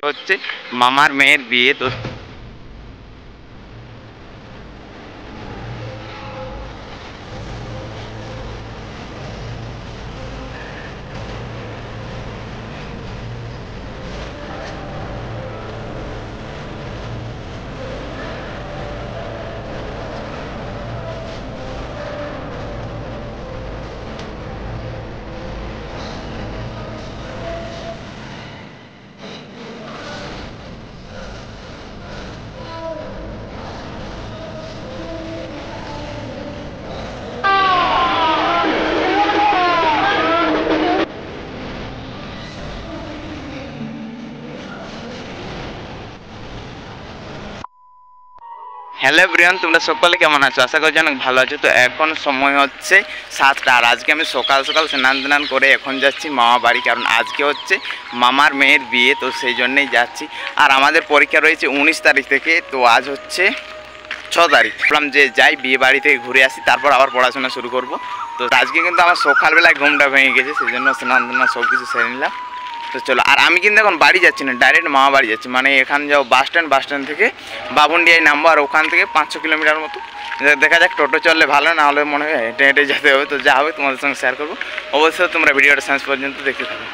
হচ্ছে মামার মেয়ের বিয়ে। তো হ্যালো এভরিওয়ান, তোমরা সকলে কেমন আছো? আশা করছি অনেক ভালো আছো। তো এখন সময় হচ্ছে 7টা, আর আজকে আমি সকাল সকাল স্নান করে এখন যাচ্ছি মামা বাড়ি, কারণ আজকে হচ্ছে মামার মেয়ের বিয়ে। তো সেই জন্যেই যাচ্ছি। আর আমাদের পরীক্ষা রয়েছে 19 তারিখ থেকে, তো আজ হচ্ছে 6 তারিখ। ভাবলাম যে যাই বিয়ে বাড়ি থেকে ঘুরে আসি, তারপর আবার পড়াশোনা শুরু করব। তো আজকে কিন্তু আমার সকালবেলায় ঘুমটা ভেঙে গেছে, সেই জন্য স্নান সব কিছু সেরে নিলাম। তো চলো, আর আমি কিন্তু এখন বাড়ি যাচ্ছি না, ডাইরেক্ট মামা বাড়ি যাচ্ছি। মানে এখান যাও বাস স্ট্যান্ড থেকে বাবুন্ডিয়ায় নামবো, আর ওখান থেকে 500 কিলোমিটার মতো। দেখা যাক, টোটো চললে ভালো, না হলে মনে হয় হেঁটে হেঁটে যেতে হবে। তো যা হবে তোমাদের সঙ্গে শেয়ার করবো। অবশ্যই তোমরা ভিডিওটা শেষ পর্যন্ত দেখতে থাকো।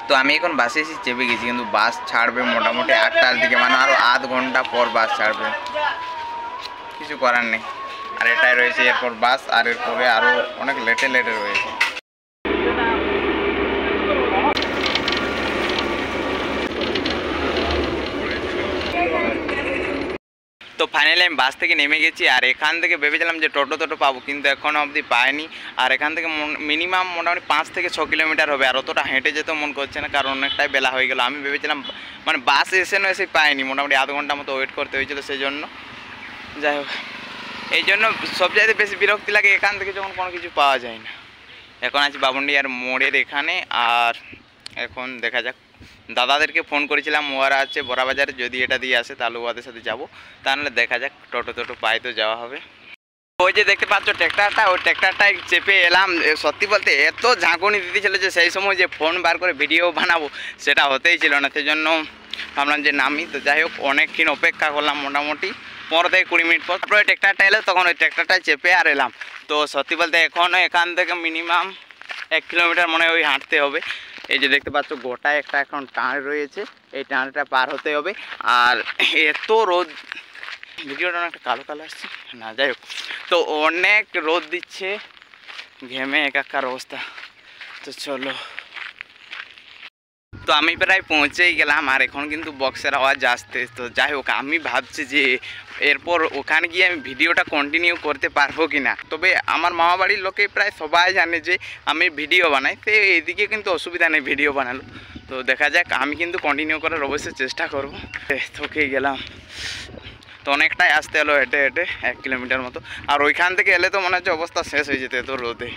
তো আমি এখন বাসে এসে চেপে গেছি, কিন্তু বাস ছাড়বে মোটামুটি 8টার দিকে, মানে আরও আধ ঘন্টা পর বাস ছাড়বে। কিছু করার নেই। আর এটাই রয়েছে এরপর বাস, আর এরপরে আরও অনেক লেটে রয়েছে। তো ফাইনালি আমি বাস থেকে নেমে গেছি, আর এখান থেকে ভেবেছিলাম যে টোটো পাবো, কিন্তু এখনও অবধি পাইনি। আর এখান থেকে মিনিমাম মোটামুটি 5 থেকে 6 কিলোমিটার হবে, আর অতটা হেঁটে যেতেও মন করছে না, কারণ অনেকটাই বেলা হয়ে গেল। আমি ভেবেছিলাম মানে বাস এসে পাইনি, মোটামুটি আধ ঘন্টা মতো ওয়েট করতে হয়েছিল। সেই জন্য যাই হোক, এই জন্য সব জায়গায় বেশি বিরক্তি লাগে এখান থেকে যখন কোনো কিছু পাওয়া যায় না। এখন আছি বাবুন্ডিয়ার মোড়ের এখানে, আর এখন দেখা যাক। দাদাদেরকে ফোন করেছিলাম, ওরা আছে বড়াবাজারে, যদি এটা দিয়ে আসে তাহলে ওদের সাথে যাবো, তাহলে দেখা যাক টোটো পাই তো যাওয়া হবে। ওই যে দেখতে পাচ্ছ ট্র্যাক্টরটা, ওই ট্র্যাক্টরটায় চেপে এলাম। সত্যি বলতে এত ঝাঁকুনি দিতেছিল যে সেই সময় যে ফোন বার করে ভিডিও বানাবো সেটা হতেই ছিল না। সেই জন্য ভাবলাম যে নামি। তো যাই হোক, অনেকক্ষণ অপেক্ষা করলাম, মোটামুটি 15 থেকে 20 মিনিট পর। তারপরে ওই ট্র্যাক্টরটা এলো, তখন ওই ট্র্যাক্টরটায় চেপে আর এলাম। তো সত্যি বলতে এখনও এখান থেকে মিনিমাম 1 কিলোমিটার মনে হয় ওই হাঁটতে হবে। এই যে দেখতে পাচ্ছ গোটায় একটা এখন টান রয়েছে, এই টানটা পার হতে হবে। আর এত রোদ, ভিডিওটা অনেকটা কালো আসছে না, যাই হোক। তো অনেক রোদ দিচ্ছে, ঘেমে একাকার অবস্থা। তো চলো, তো আমি প্রায় পৌঁছেই গেলাম, আর এখন কিন্তু বক্সের আওয়াজ আসতে। তো যাই হোক, আমি ভাবছি যে এরপর ওখানে গিয়ে আমি ভিডিওটা কন্টিনিউ করতে পারবো কি না। তবে আমার মামা বাড়ির লোকে প্রায় সবাই জানে যে আমি ভিডিও বানাই, তো এদিকে কিন্তু অসুবিধা নেই ভিডিও বানালো। তো দেখা যাক, আমি কিন্তু কন্টিনিউ করার অবশ্যই চেষ্টা করবো। থকেই গেলাম, তো অনেকটাই আসতে হলো হেঁটে 1 কিলোমিটার মতো। আর ওইখান থেকে এলে তো মনে হচ্ছে অবস্থা শেষ হয়ে যেত এত রোদে।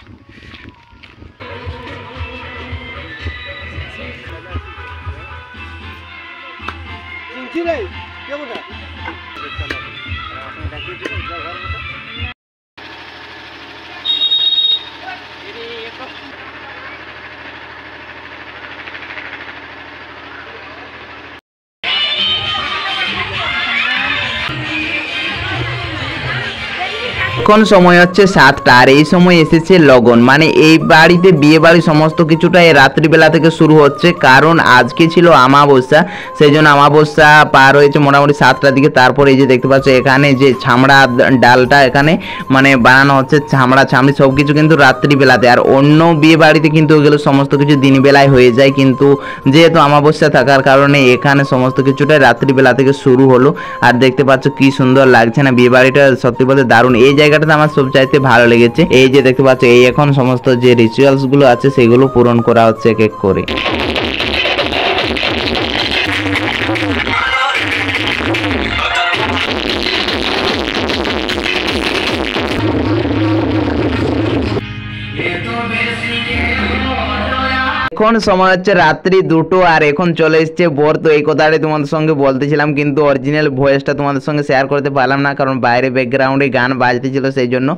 এখন সময় হচ্ছে 7টা, আর এই সময় এসেছে লগন। মানে এই বাড়িতে বিয়ে বাড়ি সমস্ত কিছুটা এই রাত্রিবেলা থেকে শুরু হচ্ছে, কারণ আজকে ছিল আমাবস্যা। সেই জন্য আমাবস্যা পার হয়েছে মোটামুটি 7টার দিকে। তারপর এই যে দেখতে পাচ্ছ এখানে যে ছামড়া ডালটা এখানে মানে বানানো হচ্ছে, ছামড়ি সব কিছু কিন্তু রাত্রিবেলাতে। আর অন্য বিয়ে বাড়িতে কিন্তু ওগুলো সমস্ত কিছু দিনবেলায় হয়ে যায়, কিন্তু যেহেতু আমাবস্যা থাকার কারণে এখানে সমস্ত কিছুটাই রাত্রিবেলা থেকে শুরু হলো। আর দেখতে পাচ্ছ কি সুন্দর লাগছে না বিয়ে বাড়িটা, সত্যি বলতে দারুণ। এই জায়গাটাতে আমার সবচাইতে ভালো লেগেছে। এই যে দেখতে পাচ্ছ, এই এখন সমস্ত যে রিচুয়ালস গুলো আছে সেগুলো পূরণ করা হচ্ছে এক এক করে। এখন সময় হচ্ছে রাত্রি 2টো আর এখন চলে এসছে ভোর। তো এই কথাটাই তোমাদের সঙ্গে বলতেছিলাম, কিন্তু অরিজিনাল ভয়েসটা তোমাদের সঙ্গে শেয়ার করতে পারলাম না, কারণ বাইরে ব্যাকগ্রাউন্ডে গান বাজতেছিল সেই জন্য।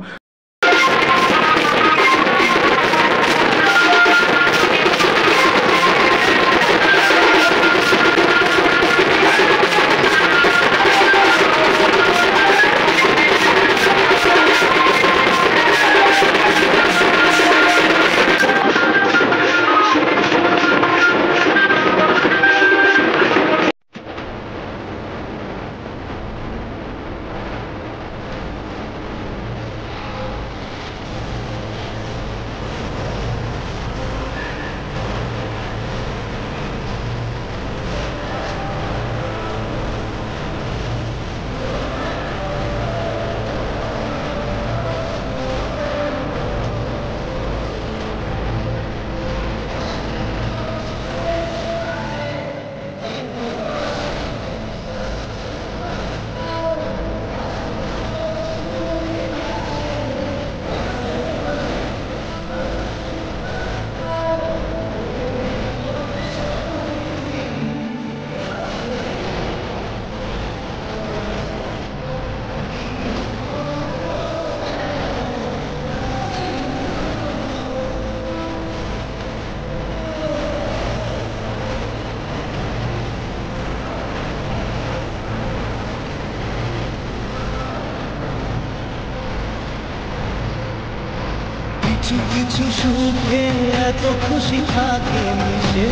কিছু কিছু সুখে এত খুশি থাকে মিশে।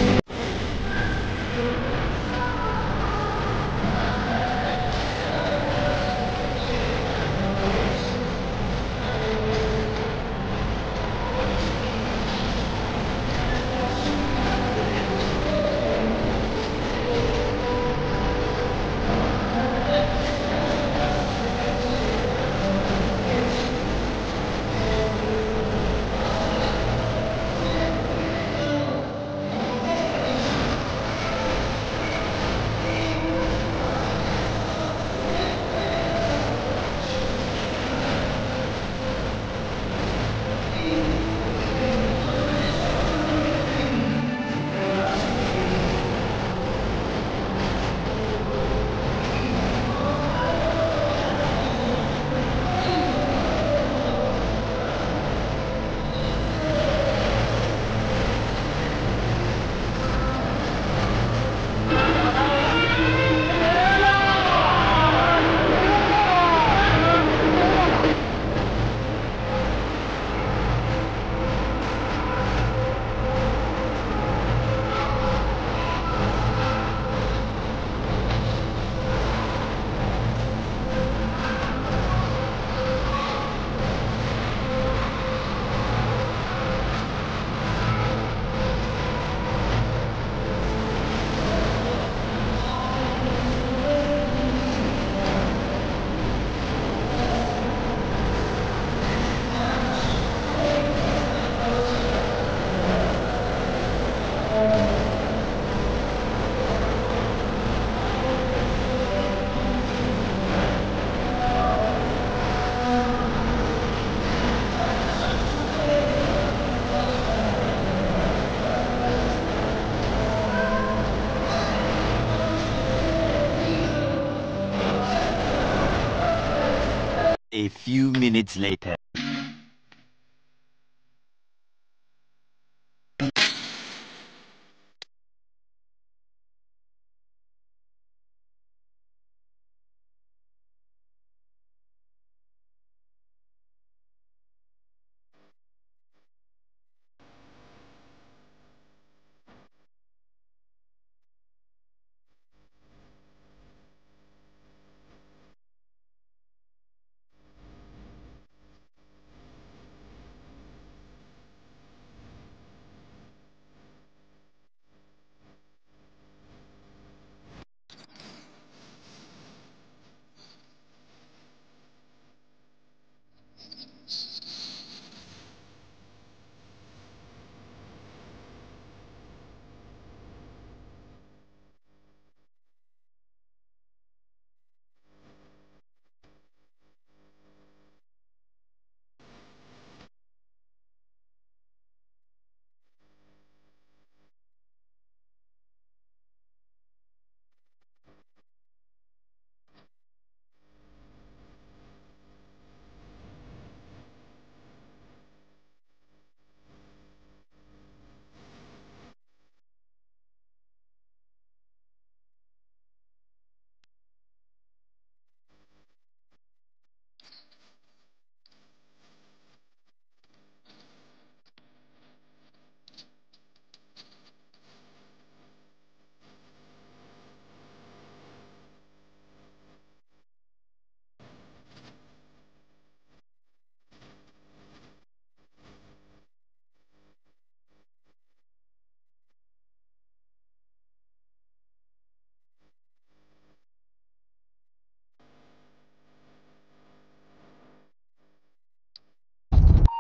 A few minutes later.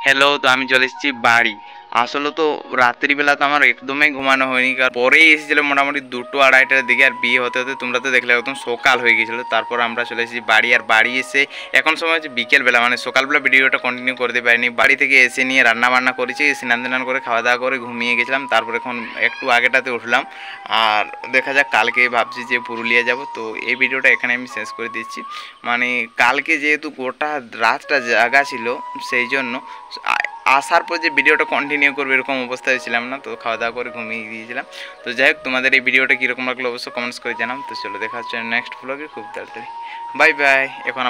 Hello, তো আমি চলে এসেছি বাড়ি। আসলে তো রাত্রিবেলা তো আমার একদমই ঘুমানো হয়নি, কারণ পরেই এসেছিলো মোটামুটি 2-2:30টার দিকে, আর বিয়ে হতে হতে তোমরা তো দেখলে একদম সকাল হয়ে গেছিলো। তারপর আমরা চলে এসেছি বাড়ি, আর বাড়ি এসে এখন সময় হচ্ছে বিকেলবেলা, মানে সকালবেলা ভিডিওটা কন্টিনিউ করতে পারিনি। বাড়ি থেকে এসে নিয়ে রান্না বান্না করেছি, স্নান টান করে খাওয়া দাওয়া করে ঘুমিয়ে গেছিলাম। তারপর এখন একটু আগেটাতে উঠলাম, আর দেখা যাক কালকে ভাবছি যে পুরুলিয়া যাব। তো এই ভিডিওটা এখানে আমি শেষ করে দিচ্ছি। মানে কালকে যেহেতু গোটা রাতটা জাগা ছিল, সেই জন্য আসার পর যে ভিডিওটা কন্টিনিউ করবে এরকম অবস্থায় ছিলাম না, তো খাওয়া দাওয়া করে ঘুমিয়ে গিয়েছিলাম। তো যাই হোক, তোমাদের এই ভিডিওটা কীরকম লাগলো অবশ্যই কমেন্টস করে জানাও। তো চলো দেখা হচ্ছে নেক্সট ব্লগে খুব তাড়াতাড়ি। Bye bye. এখন